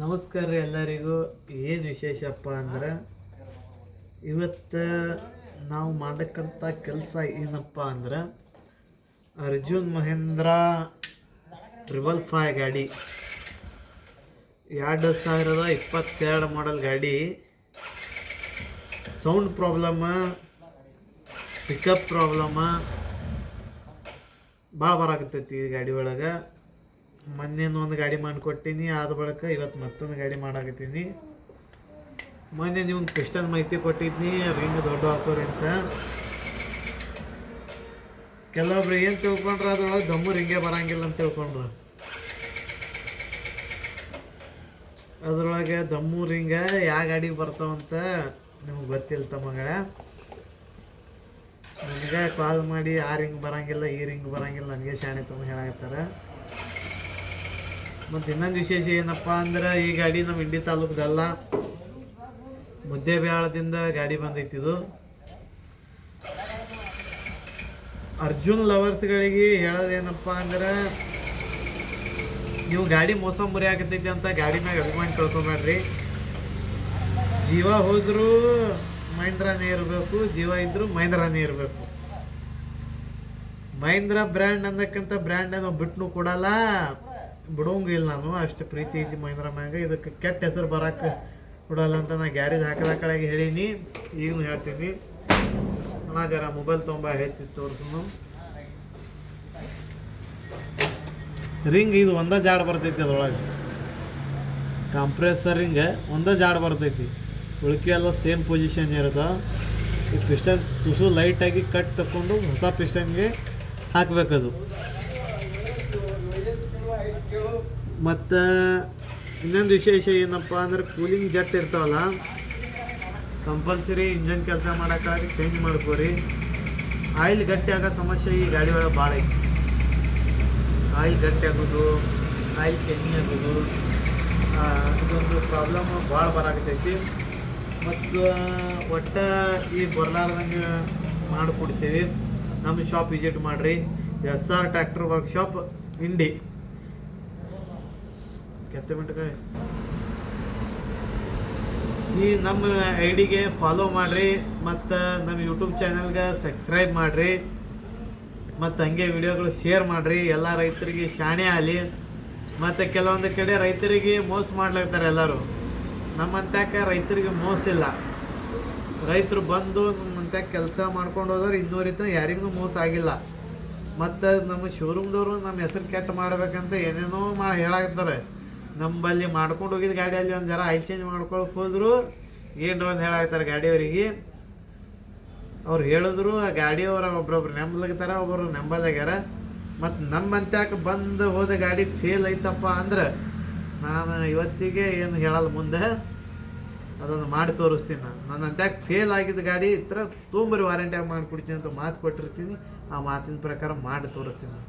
ನಮಸ್ಕಾರ ರೀ ಎಲ್ಲರಿಗೂ. ಏನು ವಿಶೇಷಪ್ಪ ಅಂದ್ರೆ ಇವತ್ತು ನಾವು ಮಾಡಕ್ಕಂಥ ಕೆಲಸ ಏನಪ್ಪ ಅಂದ್ರೆ ಅರ್ಜುನ್ ಮಹೇಂದ್ರ 555 ಗಾಡಿ 2022 ಮಾಡೆಲ್ ಗಾಡಿ. ಸೌಂಡ್ ಪ್ರಾಬ್ಲಮ್ಮ, ಪಿಕಪ್ ಪ್ರಾಬ್ಲಮ್ಮ ಭಾಳ ಬರಾಕತ್ತೈತಿ ಈ ಗಾಡಿ ಒಳಗೆ. ಮೊನ್ನೆನೂ ಒಂದು ಗಾಡಿ ಮಾಡಿಕೊಟ್ಟೀನಿ, ಆದ ಬಳಿಕ ಇವತ್ತು ಮತ್ತೊಂದು ಗಾಡಿ ಮಾಡಾಕತ್ತೀನಿ. ಮೊನ್ನೆ ನೀವು ಪಿಸ್ಟನ್ ಮಾಹಿತಿ ಕೊಟ್ಟಿದ್ನಿ, ರಿಂಗ್ ದೊಡ್ಡ ಹಾಕೋರಿ ಅಂತ. ಕೆಲವೊಬ್ರು ಏನು ತಿಳ್ಕೊಂಡ್ರೆ ಅದ್ರೊಳಗೆ ದಮ್ಮು ರಿಂಗೇ ಬರಂಗಿಲ್ಲ ಅಂತ ತಿಳ್ಕೊಂಡ್ರು. ಅದ್ರೊಳಗೆ ದಮ್ಮು ರಿಂಗ ಯಾವ ಗಾಡಿಗೆ ಬರ್ತಾವಂತ ನಿಮ್ಗೆ ಗೊತ್ತಿಲ್ಲ ತಮ್ಮಗಳ. ನನಗೆ ಕಾಲ್ ಮಾಡಿ ಆ ರಿಂಗ್ ಬರಂಗಿಲ್ಲ, ಈ ರಿಂಗ್ ಬರಂಗಿಲ್ಲ, ನನಗೆ ಶಾಣೆ ತಮ್ಮ ಹೇಳಾಕತ್ತಾರ. ಮತ್ತು ಇನ್ನೊಂದು ವಿಶೇಷ ಏನಪ್ಪ ಅಂದ್ರೆ ಈ ಗಾಡಿ ನಮ್ಮ ಇಂಡಿ ತಾಲೂಕದಲ್ಲ, ಮುದ್ದೇಬಿಹಾಳದಿಂದ ಗಾಡಿ ಬಂದೈತಿದು. ಅರ್ಜುನ್ ಲವರ್ಸ್ಗಳಿಗೆ ಹೇಳೋದೇನಪ್ಪ ಅಂದ್ರೆ ನೀವು ಗಾಡಿ ಮೋಸ ಮುರಿ ಆಗತೈತಿ ಅಂತ ಗಾಡಿ ಮ್ಯಾಗ ಅಭಿಮಾನ ಕಳ್ಕೊಬೇಡ್ರಿ. ಜೀವ ಹೋದರೂ ಮಹೇಂದ್ರನೇ ಇರಬೇಕು, ಜೀವ ಇದ್ದರೂ ಮಹೇಂದ್ರನೇ ಇರಬೇಕು. ಮಹೇಂದ್ರ ಬ್ರ್ಯಾಂಡ್ ಅನ್ನಕ್ಕಂಥ ಬ್ರ್ಯಾಂಡನ್ನು ಬಿಟ್ಟು ಕೊಡಲ್ಲ, ಬಿಡೋಂಗಿಲ್ಲ. ನಾನು ಅಷ್ಟು ಪ್ರೀತಿ ಐತಿ ಮಹೇಂದ್ರ ಮ್ಯಾಗ. ಇದಕ್ಕೆ ಕೆಟ್ಟ ಹೆಸರು ಬರೋಕ್ಕೆ ಕೊಡಲ್ಲ ಅಂತ ನಾ ಗ್ಯಾರೇಜ್ ಹಾಕದ ಕಡೆಗೆ ಹೇಳೀನಿ, ಈಗಲೂ ಹೇಳ್ತೀನಿ. ನಾ ಜರ ಮೊಬೈಲ್ ತೊಗೊಂಬ ಹೇಳ್ತಿತ್ತು ತೋರಿಸು. ರಿಂಗ್ ಇದು ಒಂದೇ ಜಾಡ್ ಬರ್ತೈತಿ, ಅದ್ರೊಳಗೆ ಕಂಪ್ರೆಸರ್ ರಿಂಗ್ ಒಂದೇ ಜಾಡ್ ಬರ್ತೈತಿ, ಉಳ್ಕೆ ಎಲ್ಲ ಸೇಮ್ ಪೊಸಿಷನ್ ಇರುತ್ತೆ. ಈ ಪಿಸ್ಟನ್ ತುಸು ಲೈಟಾಗಿ ಕಟ್ ತಗೊಂಡು ಹೊಸ ಪಿಸ್ಟನ್ಗೆ ಹಾಕಬೇಕದು. ಮತ್ತು ಇನ್ನೊಂದು ವಿಶೇಷ ಏನಪ್ಪ ಅಂದ್ರೆ ಕೂಲಿಂಗ್ ಜಟ್ ಇರ್ತಾವಲ್ಲ, ಕಂಪಲ್ಸರಿ ಇಂಜನ್ ಕೆಲಸ ಮಾಡೋಕ್ಕಾಗಿ ಚೇಂಜ್ ಮಾಡ್ಕೋರಿ. ಆಯಿಲ್ ಗಟ್ಟಿ ಆಗೋ ಸಮಸ್ಯೆ ಈ ಗಾಡಿ ಒಳಗೆ ಭಾಳ ಐತಿ. ಆಯಿಲ್ ಗಟ್ಟಿ ಆಗೋದು, ಆಯಿಲ್ ಚೇಂಜಿಂಗ್ ಆಗೋದು, ಇದೊಂದು ಪ್ರಾಬ್ಲಮ್ ಭಾಳ ಬರಾಕತ್ತೈತಿ. ಮತ್ತು ಒಟ್ಟು ಈ ಬರ್ಲಾರ್ದಂಗೆ ಮಾಡಿಕೊಡ್ತೀವಿ. ನಮ್ಮ ಶಾಪ್ ವಿಸಿಟ್ ಮಾಡಿರಿ, SR ಟ್ರ್ಯಾಕ್ಟರ್ ವರ್ಕ್ಶಾಪ್ ಇಂಡಿ. ಈ ನಮ್ಮ ಐಡಿಗೆ ಫಾಲೋ ಮಾಡಿರಿ, ಮತ್ತು ನಮ್ಮ ಯೂಟ್ಯೂಬ್ ಚಾನಲ್ಗೆ ಸಬ್ಸ್ಕ್ರೈಬ್ ಮಾಡಿರಿ, ಮತ್ತು ಹಂಗೆ ವಿಡಿಯೋಗಳು ಶೇರ್ ಮಾಡಿರಿ. ಎಲ್ಲ ರೈತರಿಗೆ ಶಾಣೆ ಆಗಲಿ. ಮತ್ತು ಕೆಲವೊಂದು ಕಡೆ ರೈತರಿಗೆ ಮೋಸ ಮಾಡ್ಲಾಗ್ತಾರೆ ಎಲ್ಲರೂ. ನಮ್ಮಂತ್ಯಾಕ ರೈತರಿಗೆ ಮೋಸ ಇಲ್ಲ. ರೈತರು ಬಂದು ನಮ್ಮಂತ್ಯಾಕ ಕೆಲಸ ಮಾಡ್ಕೊಂಡು ಹೋದವ್ರು ಇನ್ನೂರಿತ ಯಾರಿಗೂ ಮೋಸ ಆಗಿಲ್ಲ. ಮತ್ತು ನಮ್ಮ ಶೋರೂಮ್ದವರು ನಮ್ಮ ಹೆಸರು ಕೆಟ್ಟ ಮಾಡ್ಬೇಕಂತ ಏನೇನೋ ಹೇಳಾಕ್ತಾರೆ. ನಮ್ಮಲ್ಲಿ ಮಾಡ್ಕೊಂಡು ಹೋಗಿದ್ದ ಗಾಡಿಯಲ್ಲಿ ಒಂದು ಜರ ಆಯಿಲ್ ಚೇಂಜ್ ಮಾಡ್ಕೊಳಕ್ಕೆ ಹೋದ್ರು ಏನರ ಒಂದು ಹೇಳಾಕ್ತಾರೆ ಗಾಡಿಯವರಿಗೆ. ಅವ್ರು ಹೇಳಿದ್ರು ಆ ಗಾಡಿಯವ್ರ ಒಬ್ರೊಬ್ರು ನೆಂಬಲಾಗ್ತಾರೆ, ಒಬ್ಬರು ನೆಂಬಲಾಗ್ಯಾರ. ಮತ್ತು ನಮ್ಮಂತ್ಯಾಕೆ ಬಂದು ಹೋದ ಗಾಡಿ ಫೇಲ್ ಐತಪ್ಪ ಅಂದ್ರೆ ನಾನು ಇವತ್ತಿಗೆ ಏನು ಹೇಳಲ್ಲ, ಮುಂದೆ ಅದನ್ನು ಮಾಡಿ ತೋರಿಸ್ತೀನಿ. ನನ್ನ ಅಂತ್ಯಾಕೆ ಫೇಲ್ ಆಗಿದ್ದ ಗಾಡಿ ಈ ಥರ ತೊಂಬರಿ ವಾರಂಟಿಯಾಗಿ ಮಾಡಿಕೊಡ್ತೀನಿ ಅಂತ ಮಾತು ಕೊಟ್ಟಿರ್ತೀನಿ. ಆ ಮಾತಿನ ಪ್ರಕಾರ ಮಾಡಿ ತೋರಿಸ್ತೀನಿ.